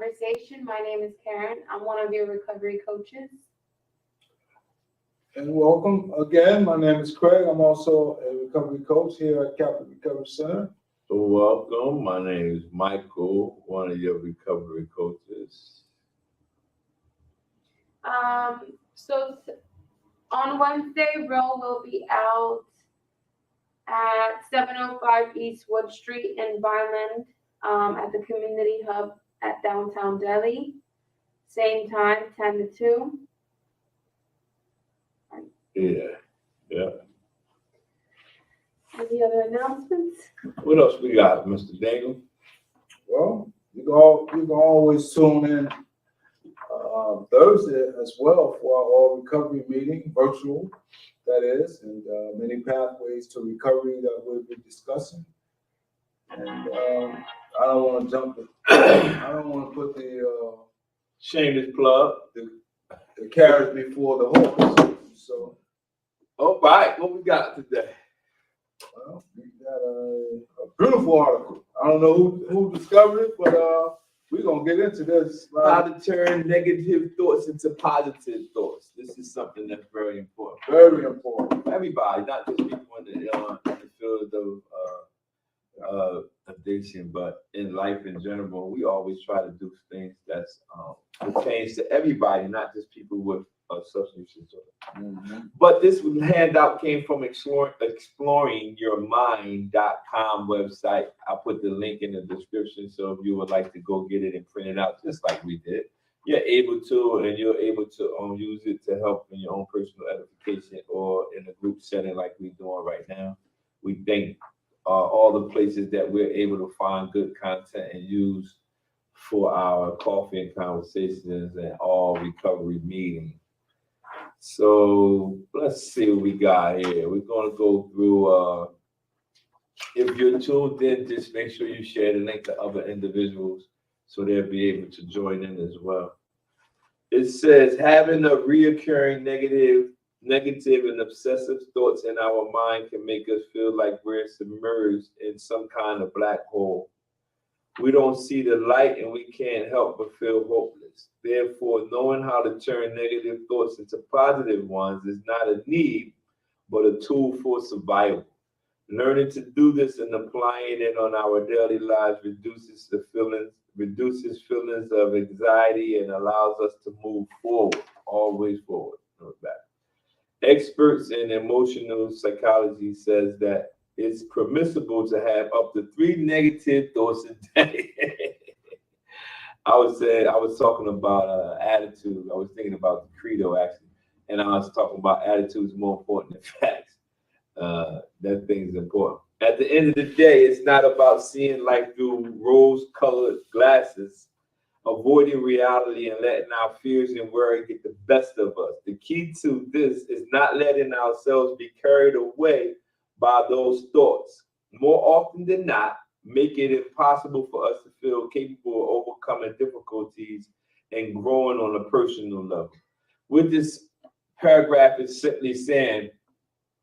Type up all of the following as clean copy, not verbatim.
conversation. My name is Karen. I'm one of your recovery coaches. And welcome again. My name is Craig. I'm also a recovery coach here at Capital Recovery Center. Welcome. My name is Michael, one of your recovery coaches. On Wednesday, Ro will be out at 705 East Wood Street in Vineland at the Community Hub at downtown Delhi. Same time, 10 to 2. Yeah. Any other announcements? What else we got, Mr. Dangle? Well, you can always tune in Thursday as well for our all recovery meeting, virtual, that is, and many pathways to recovery that we'll be discussing. And I don't want to put the shameless plug, the carrot before the horse. So, all right, what we got today? Well, we got a beautiful article. I don't know who discovered it, but we're gonna get into this. How to turn negative thoughts into positive thoughts. This is something that's very important. Very important for everybody, not just people in the field of addiction, but in life in general. We always try to do things that's pertains to everybody, not just people with substance disorder. Mm-hmm. But this handout came from exploringyourmind.com website. I'll put the link in the description, so if you would like to go get it and print it out just like we did, you're able to, and you're able to use it to help in your own personal edification or in a group setting like we're doing right now. We thank all the places that we're able to find good content and use for our coffee and conversations and all recovery meetings. So let's see what we got here. We're going to go through, if you're tuned in, just make sure you share the link to other individuals so they'll be able to join in as well. It says, having a reoccurring negative and obsessive thoughts in our mind can make us feel like we're submerged in some kind of black hole. We don't see the light and we can't help but feel hopeless. Therefore, knowing how to turn negative thoughts into positive ones is not a need, but a tool for survival. Learning to do this and applying it on our daily lives reduces feelings of anxiety and allows us to move forward, always forward, not back. Experts in emotional psychology says that it's permissible to have up to 3 negative thoughts a day. I was talking about attitude. I was thinking about the credo actually, and I was talking about attitudes more important than facts. That thing's important. At the end of the day, it's not about seeing life through rose-colored glasses, avoiding reality and letting our fears and worry get the best of us. The key to this is not letting ourselves be carried away by those thoughts. More often than not, make it impossible for us to feel capable of overcoming difficulties and growing on a personal level. What this paragraph is simply saying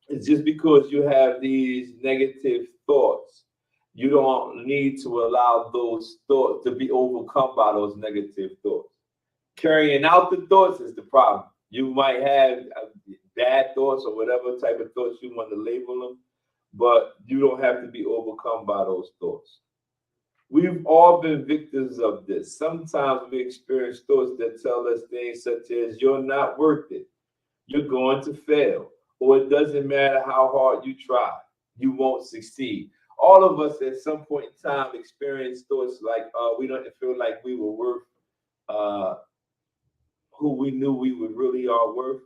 is just because you have these negative thoughts, you don't need to allow those thoughts to be overcome by those negative thoughts. Carrying out the thoughts is the problem. You might have bad thoughts or whatever type of thoughts you want to label them, but you don't have to be overcome by those thoughts. We've all been victims of this. Sometimes we experience thoughts that tell us things such as, you're not worth it, you're going to fail, or it doesn't matter how hard you try, you won't succeed. All of us at some point in time experience thoughts like, we don't feel like we were worth who we knew we would really are worth.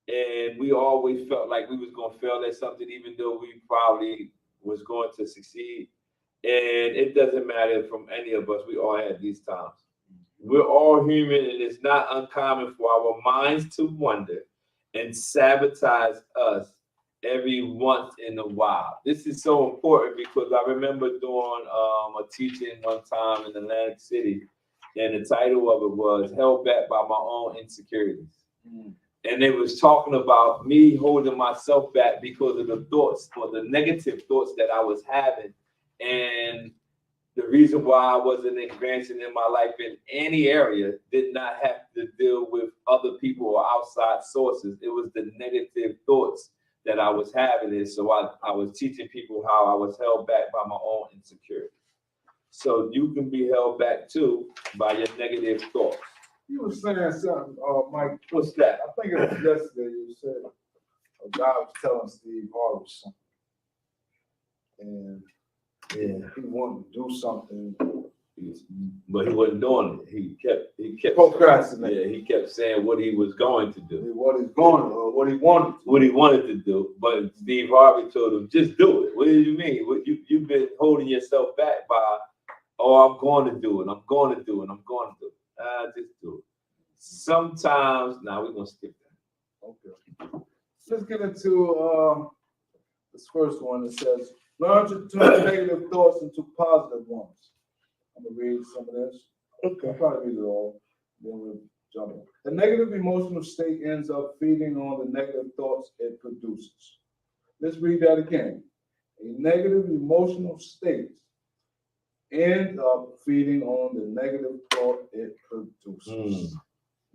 And we always felt like we was going to fail at something, even though we probably was going to succeed. And it doesn't matter from any of us. We all had these times. We're all human, and it's not uncommon for our minds to wander and sabotage us every once in a while. This is so important because I remember doing a teaching one time in Atlantic City, and the title of it was Held Back by My Own Insecurities. And it was talking about me holding myself back because of the thoughts or the negative thoughts that I was having. And the reason why I wasn't advancing in my life in any area did not have to deal with other people or outside sources. It was the negative thoughts that I was having. And so I was teaching people how I was held back by my own insecurity. So you can be held back too by your negative thoughts. You were saying something, Mike. What's that? I think it was yesterday. You said a guy was telling Steve Harvey something, and he wanted to do something, But he wasn't doing it. He kept procrastinating. Yeah, he kept saying what he was going to do, What he's going or what he wanted. what he wanted to do. But Steve Harvey told him, just do it. What do you mean? What you've been holding yourself back by, oh, I'm going to do it. I'm going to do it. I'm going to do it. Just do it. Sometimes, now we're gonna skip that. Okay. Let's get into this first one. It says, learn to turn negative thoughts into positive ones. I'm gonna read some of this. Okay. I'll probably read it all. Then we'll jump in. The negative emotional state ends up feeding on the negative thoughts it produces. Let's read that again. A negative emotional state ends up feeding on the negative thought it produces.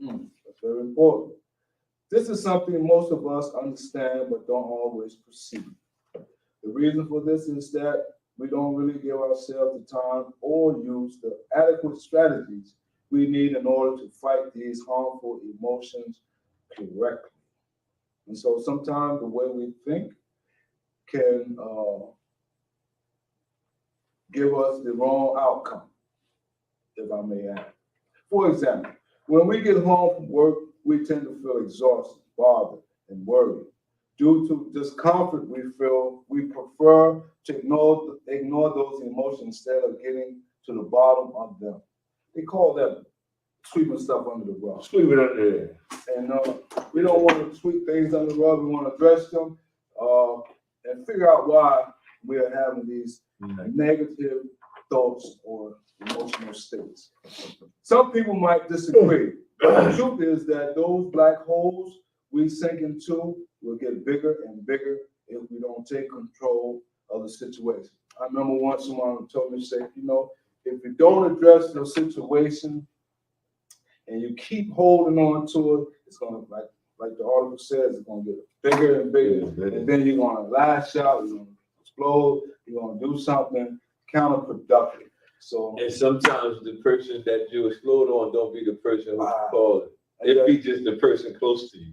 That's very important. This is something most of us understand but don't always perceive. The reason for this is that we don't really give ourselves the time or use the adequate strategies we need in order to fight these harmful emotions correctly. And so sometimes the way we think can give us the wrong outcome, if I may add. For example, when we get home from work, we tend to feel exhausted, bothered, and worried. Due to discomfort we feel, we prefer to ignore those emotions instead of getting to the bottom of them. They call that sweeping stuff under the rug. Sweep it under there. And we don't want to sweep things under the rug. We want to address them and figure out why we are having these negative thoughts or emotional states. Some people might disagree, but the truth is that those black holes we sink into will get bigger and bigger if we don't take control of the situation. I remember once someone told me, say, if you don't address the situation and you keep holding on to it, it's gonna, like the article says, it's gonna get bigger and bigger, and then you're gonna lash out, you're gonna explode, you're gonna do something counterproductive. So, and sometimes the person that you explode on don't be the person who's called. It be just the person close to you.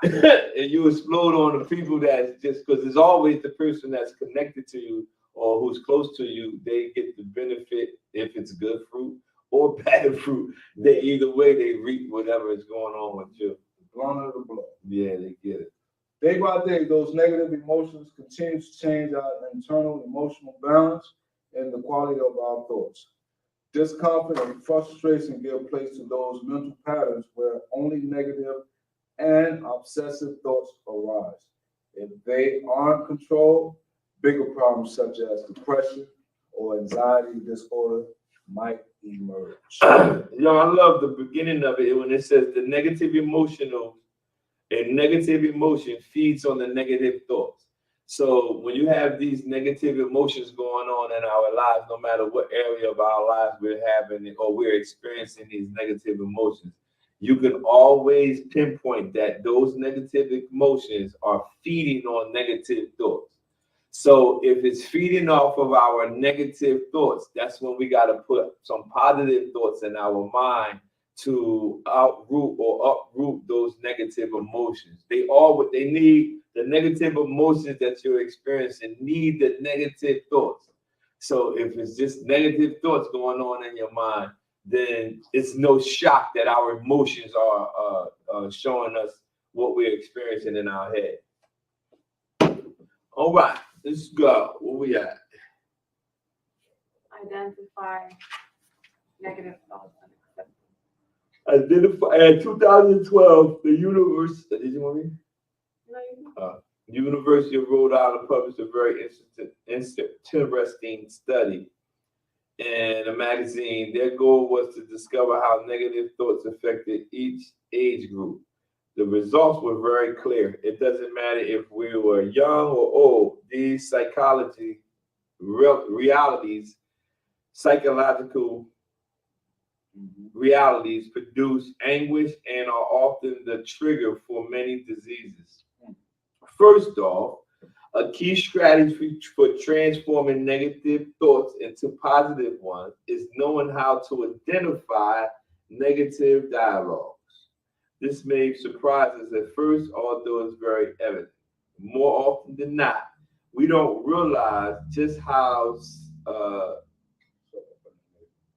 And you explode on the people that's just, because it's always the person that's connected to you or who's close to you, they get the benefit if it's good fruit or bad fruit. They either way they reap whatever is going on with you. Blunt of the blow. Yeah, they get it. Day by day, those negative emotions continue to change our internal emotional balance and the quality of our thoughts. Discomfort and frustration give place to those mental patterns where only negative and obsessive thoughts arise. If they aren't controlled, bigger problems such as depression or anxiety disorder might emerge. I love the beginning of it when it says a negative emotion feeds on the negative thoughts. So when you have these negative emotions going on in our lives, no matter what area of our lives we're having or we're experiencing these negative emotions, you can always pinpoint that those negative emotions are feeding on negative thoughts. So if it's feeding off of our negative thoughts, that's when we got to put some positive thoughts in our mind to uproot those negative emotions. They need the negative emotions that you're experiencing need the negative thoughts. So if it's just negative thoughts going on in your mind, then it's no shock that our emotions are showing us what we're experiencing in our head. All right, let's go. Where we at? Identify negative thoughts. In 2012, the University, did you want me? No, University of Rhode Island published a very interesting study in a magazine. Their goal was to discover how negative thoughts affected each age group. The results were very clear. It doesn't matter if we were young or old. These psychology realities psychological realities produce anguish and are often the trigger for many diseases. First off, a key strategy for transforming negative thoughts into positive ones is knowing how to identify negative dialogues. This may surprise us at first, although it's very evident. More often than not, we don't realize just how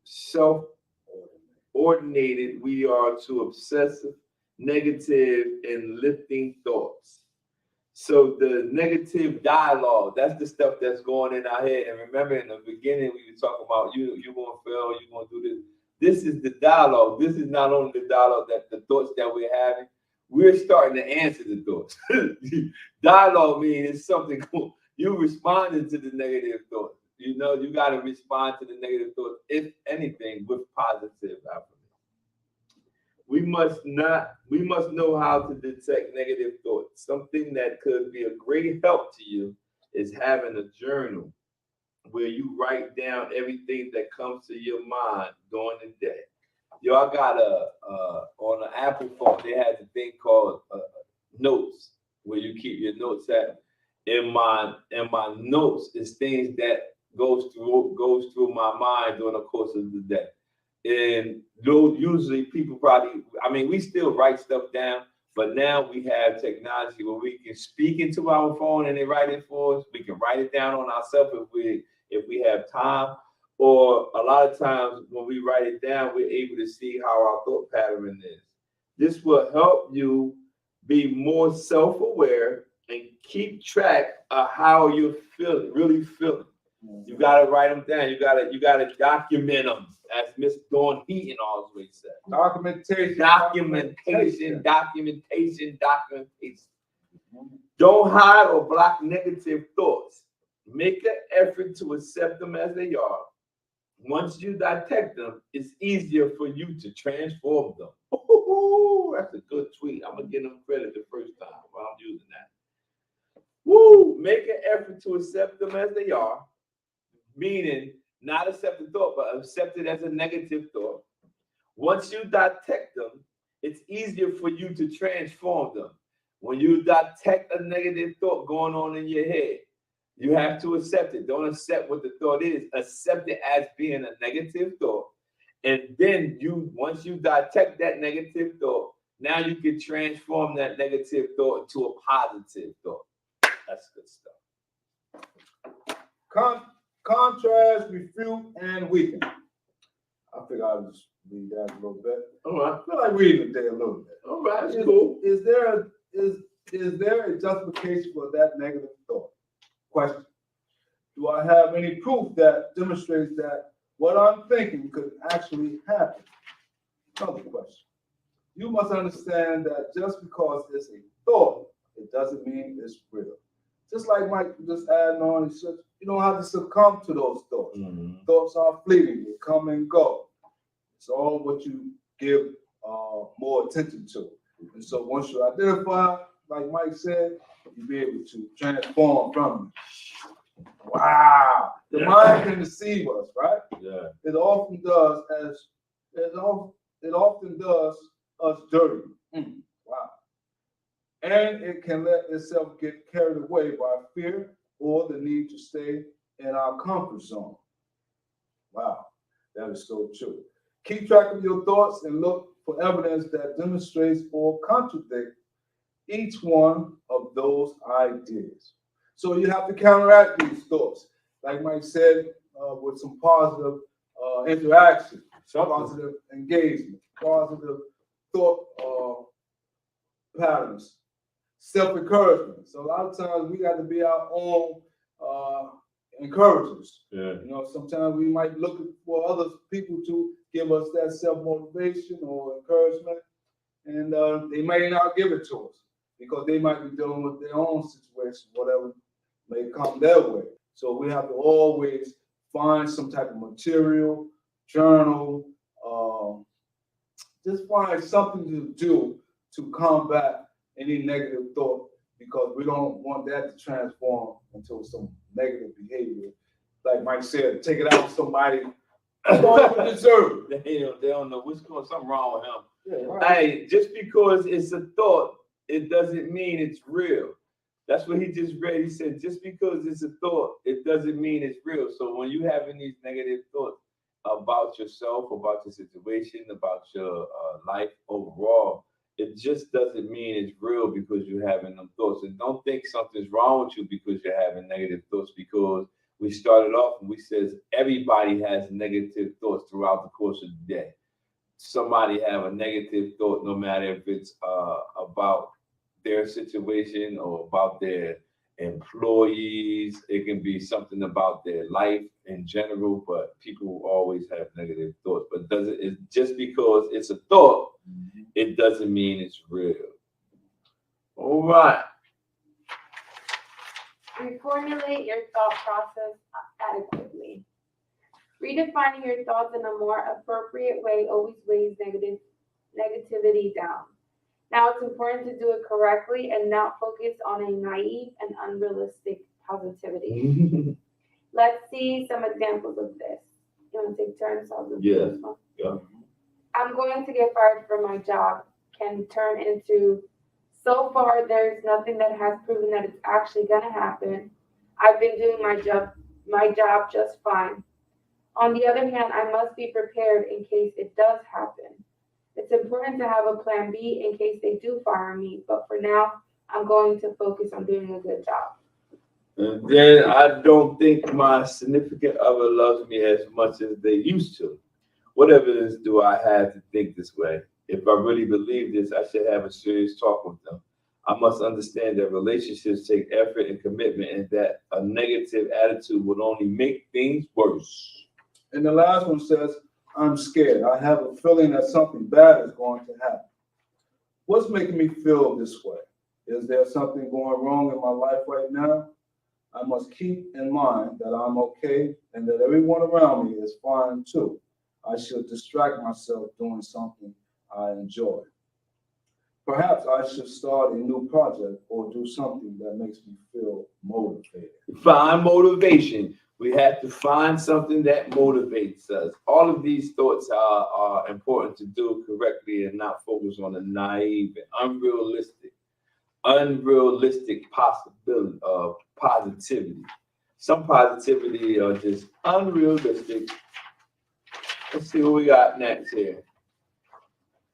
self-ordinated we are to obsessive, negative, and lifting thoughts. So the negative dialogue, that's the stuff that's going in our head. And remember in the beginning, we were talking about you're going to fail, you're going to do this. This is the dialogue. This is not only the dialogue that the thoughts that we're having, we're starting to answer the thoughts. Dialogue means it's something cool. You responding to the negative thoughts. You know, you got to respond to the negative thoughts, if anything, with positive affirmation. We must know how to detect negative thoughts. Something that could be a great help to you is having a journal where you write down everything that comes to your mind during the day. Yo, I got on an Apple phone, they had a thing called notes, where you keep your notes at. In my notes is things that goes through my mind during the course of the day. And usually people we still write stuff down, but now we have technology where we can speak into our phone and they write it for us. We can write it down on ourselves if we have time. Or a lot of times when we write it down, we're able to see how our thought pattern is. This will help you be more self-aware and keep track of how you're really feeling. You gotta write them down. You gotta document them, as Miss Dawn Heaton always said. Documentation. Don't hide or block negative thoughts. Make an effort to accept them as they are. Once you detect them, it's easier for you to transform them. Ooh, that's a good tweet. I'm gonna give them credit the first time while I'm using that. Woo! Make an effort to accept them as they are, meaning not accept the thought, but accept it as a negative thought. Once you detect them, it's easier for you to transform them. When you detect a negative thought going on in your head, you have to accept it. Don't accept what the thought is. Accept it as being a negative thought. And then once you detect that negative thought, now you can transform that negative thought into a positive thought. That's good stuff. Contrast, refute, and weaken. I think I'll just read that a little bit. All right. I feel like reading today a little bit. All right, that's cool. Is there a justification for that negative thought? Question. Do I have any proof that demonstrates that what I'm thinking could actually happen? Another question. You must understand that just because it's a thought, it doesn't mean it's real. Just like Mike just adding on, he said, you don't have to succumb to those thoughts. Mm-hmm. Thoughts are fleeting, they come and go. It's all what you give more attention to. And so once you identify, like Mike said, you'll be able to transform from it. Wow. The mind can deceive us, right? Yeah. It often does us dirty. Wow. And it can let itself get carried away by fear or the need to stay in our comfort zone. Wow, that is so true. Keep track of your thoughts and look for evidence that demonstrates or contradicts each one of those ideas. So you have to counteract these thoughts, like Mike said, with some positive interaction, positive engagement, positive thought patterns, self-encouragement. So a lot of times we got to be our own encouragers. Yeah. You know, sometimes we might look for other people to give us that self-motivation or encouragement, and they may not give it to us because they might be dealing with their own situation, whatever may come their way. So we have to always find some type of material, journal, just find something to do to combat any negative thought, because we don't want that to transform into some negative behavior. Like Mike said, take it out on somebody don't even deserve it. They don't know what's going. Something wrong with him. Yeah, right. Hey, just because it's a thought, it doesn't mean it's real. That's what he just read. He said, just because it's a thought, it doesn't mean it's real. So when you having these negative thoughts about yourself, about your situation, about your life overall, it just doesn't mean it's real because you're having them thoughts. And don't think something's wrong with you because you're having negative thoughts, because we started off and we says everybody has negative thoughts throughout the course of the day. Somebody have a negative thought, no matter if it's about their situation or about their employees. It can be something about their life in general, but people always have negative thoughts. But just because it's a thought, it doesn't mean it's real. All right. Reformulate your thought process adequately. Redefining your thoughts in a more appropriate way always weighs negativity down. Now it's important to do it correctly and not focus on a naive and unrealistic positivity. Let's see some examples of this. You want to take turns? I'll do Yes. this one. Yeah. I'm going to get fired from my job can turn into, so far there's nothing that has proven that it's actually going to happen. I've been doing my job just fine. On the other hand, I must be prepared in case it does happen. It's important to have a plan B in case they do fire me, but for now, I'm going to focus on doing a good job. And then I don't think my significant other loves me as much as they used to. What evidence do I have to think this way? If I really believe this, I should have a serious talk with them. I must understand that relationships take effort and commitment, and that a negative attitude will only make things worse. And the last one says, I'm scared. I have a feeling that something bad is going to happen. What's making me feel this way? Is there something going wrong in my life right now? I must keep in mind that I'm okay and that everyone around me is fine too. I should distract myself doing something I enjoy. Perhaps I should start a new project or do something that makes me feel motivated. Find motivation. We have to find something that motivates us. All of these thoughts are important to do correctly and not focus on the naive and unrealistic possibility of positivity. Some positivity are just unrealistic. Let's see what we got next here.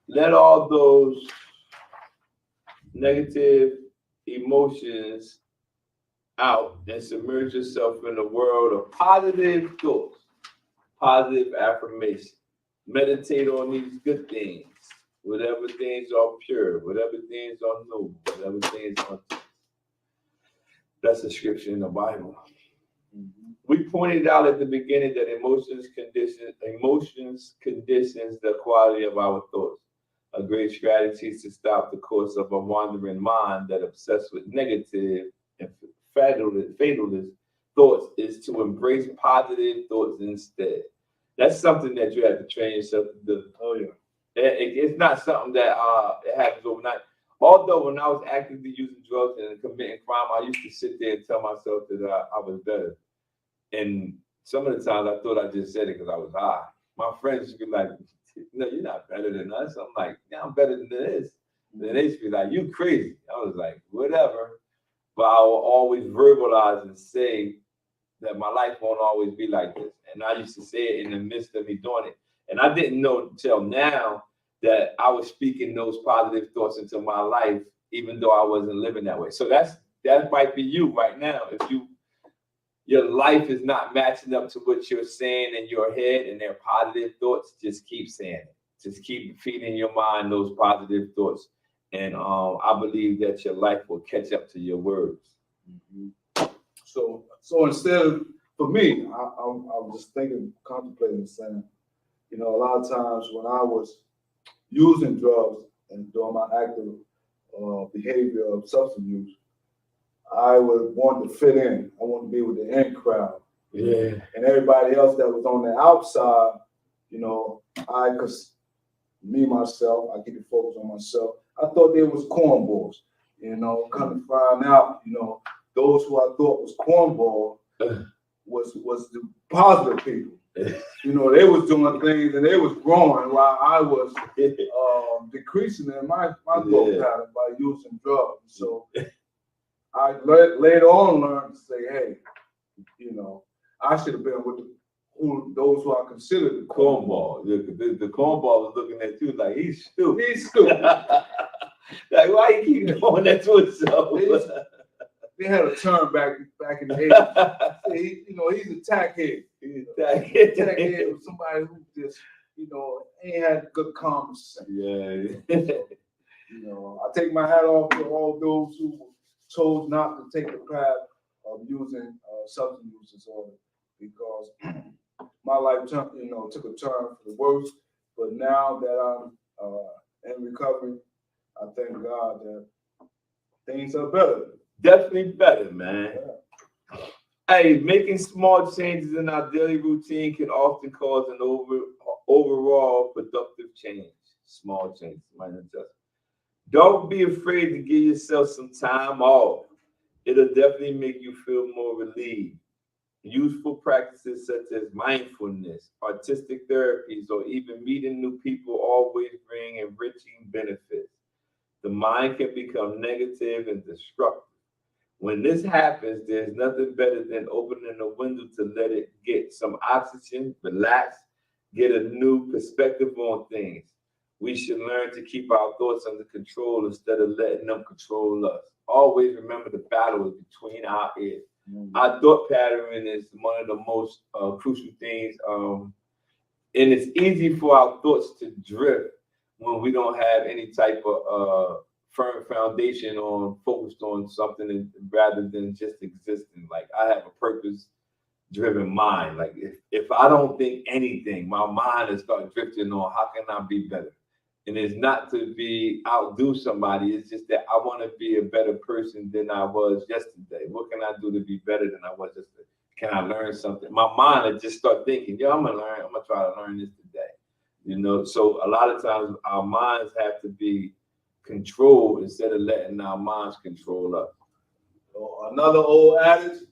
Let all those negative emotions out and submerge yourself in a world of positive thoughts, positive affirmation. Meditate on these good things, whatever things are pure, whatever things are noble, whatever things are just. That's a scripture in the Bible. We pointed out at the beginning that emotions conditions the quality of our thoughts. A great strategy to stop the course of a wandering mind that obsessed with negative and fatalist thoughts is to embrace positive thoughts instead. That's something that you have to train yourself to do. Oh yeah. It's not something that it happens overnight. Although when I was actively using drugs and committing crime, I used to sit there and tell myself that I was better. And some of the times I thought I just said it because I was high. My friends would be like, no, you're not better than us. I'm like, yeah, I'm better than this. And then they used to be like, you crazy. I was like, whatever. But I will always verbalize and say that my life won't always be like this. And I used to say it in the midst of me doing it. And I didn't know until now that I was speaking those positive thoughts into my life, even though I wasn't living that way. So that might be you right now. If your life is not matching up to what you're saying in your head and they're positive thoughts, just keep saying it. Just keep feeding your mind those positive thoughts. And I believe that your life will catch up to your words. Mm-hmm. So instead of, for me, I was just contemplating, saying, a lot of times when I was using drugs and doing my active behavior of substance use, I would want to fit in. I want to be with the in crowd. Yeah. And everybody else that was on the outside, myself, I keep the focus on myself. I thought they was cornballs, come to find out, those who I thought was cornball was the positive people. You know, they was doing things and they was growing while I was decreasing in my growth Yeah. pattern by using drugs. So I later on learned to say, hey, you know, I should have been with those who I consider the Cornball. The cornball was looking at you like he's stupid. He's stupid. Like, why you keep doing that to himself? They had a term back in the 80s. He's a tackhead. Tackhead was somebody who just, ain't had good common sense. Yeah. I take my hat off to all those who chose not to take the path of using substance use disorder, because my life took a turn for the worse. But now that I'm in recovery, I thank God that things are better. Definitely better, man. Yeah. Hey, making small changes in our daily routine can often cause an overall productive change. Small changes, minor adjustments. Don't be afraid to give yourself some time off. It'll definitely make you feel more relieved. Useful practices such as mindfulness, artistic therapies, or even meeting new people always bring enriching benefits. The mind can become negative and destructive. When this happens, there's nothing better than opening a window to let it get some oxygen, relax, get a new perspective on things. We should learn to keep our thoughts under control instead of letting them control us. Always remember the battle is between our ears. Mm-hmm. Our thought pattern is one of the most crucial things. And it's easy for our thoughts to drift when we don't have any type of firm foundation focused on something rather than just existing. Like, I have a purpose-driven mind. Like, if I don't think anything, my mind is start drifting on how can I be better? And it's not to outdo somebody. It's just that I want to be a better person than I was yesterday. What can I do to be better than I was yesterday? Can I learn something? My mind will just start thinking, I'm gonna try to learn this today. So a lot of times our minds have to be controlled instead of letting our minds control us. So another old adage,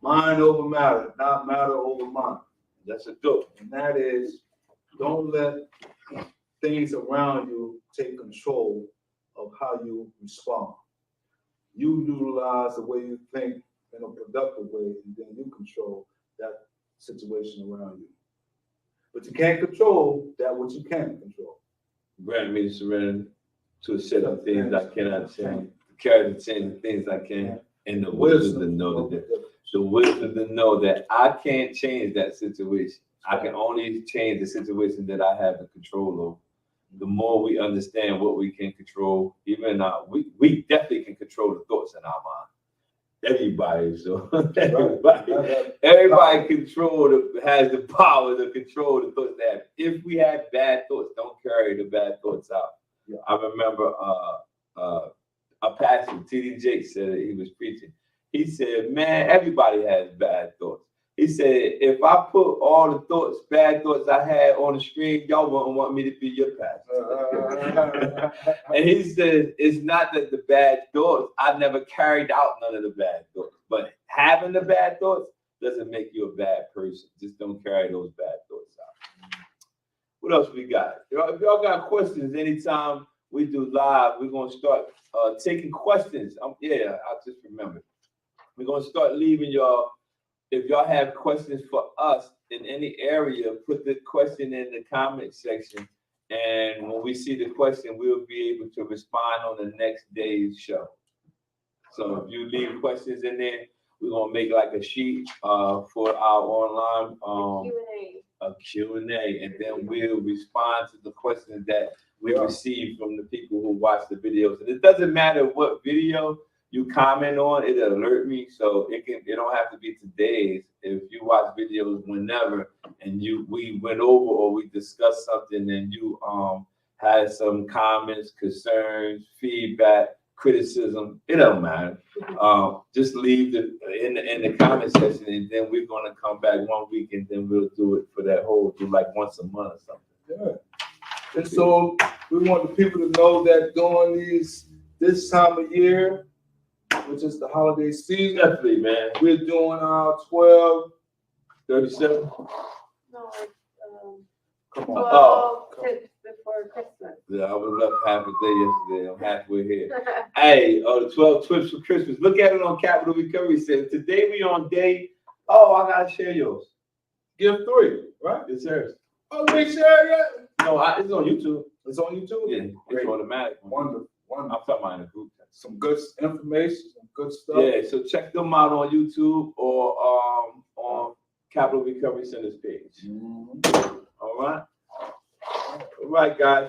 mind over matter, not matter over mind. That's a dope. And that is, don't let things around you take control of how you respond. You utilize the way you think in a productive way, and then you control that situation around you. But you can't control that which you can't control. Grant me the serenity to set up things I cannot change, to carry the change things I can, and the wisdom to know that I can't change that situation. I can only change the situation that I have the control over. The more we understand what we can control, even we definitely can control the thoughts in our mind. Everybody, so everybody has the power to control the thoughts they have. If we have bad thoughts, don't carry the bad thoughts out. Yeah. I remember a pastor, T.D. Jakes, said it, he was preaching. He said, man, everybody has bad thoughts. He said, if I put all the bad thoughts I had on the screen, y'all wouldn't want me to be your pastor. And he said, it's not that the bad thoughts, I never carried out none of the bad thoughts. But having the bad thoughts doesn't make you a bad person. Just don't carry those bad thoughts out. What else we got? If y'all got questions, anytime we do live, we're going to start taking questions. I just remembered. We're going to start leaving y'all. If y'all have questions for us in any area, put the question in the comment section. And when we see the question, we'll be able to respond on the next day's show. So if you leave questions in there, we're going to make like a sheet for our online Q&A. And then we'll respond to the questions that we receive from the people who watch the videos. And it doesn't matter what video you comment on, it'll alert me, so it don't have to be today's. If you watch videos whenever and we went over or we discussed something and you had some comments, concerns, feedback, criticism, it don't matter. Just leave it in the comment section, and then we're gonna come back 1 week and then we'll do it for that whole, do like once a month or something. Yeah. And so we want the people to know that during this time of year, which is the holiday season. Definitely, man. We're doing our 12, 37. No, it's, Come 12 on. tips before Christmas. Yeah, I was up half a day yesterday. I'm halfway here. Hey, the 12 tips for Christmas. Look at it on Capital Recovery Center. Today we on day. Oh, I gotta share yours. Give 3, right? It's yours. Oh, we share yet? No, it's on YouTube. It's on YouTube? Yeah, it's Great. automatic. Wonderful, I'm wonderful. talking about in the group text. Some good information, some good stuff. Yeah, so check them out on YouTube or on Capital Recovery Center's page. Mhm. All right. All right, guys.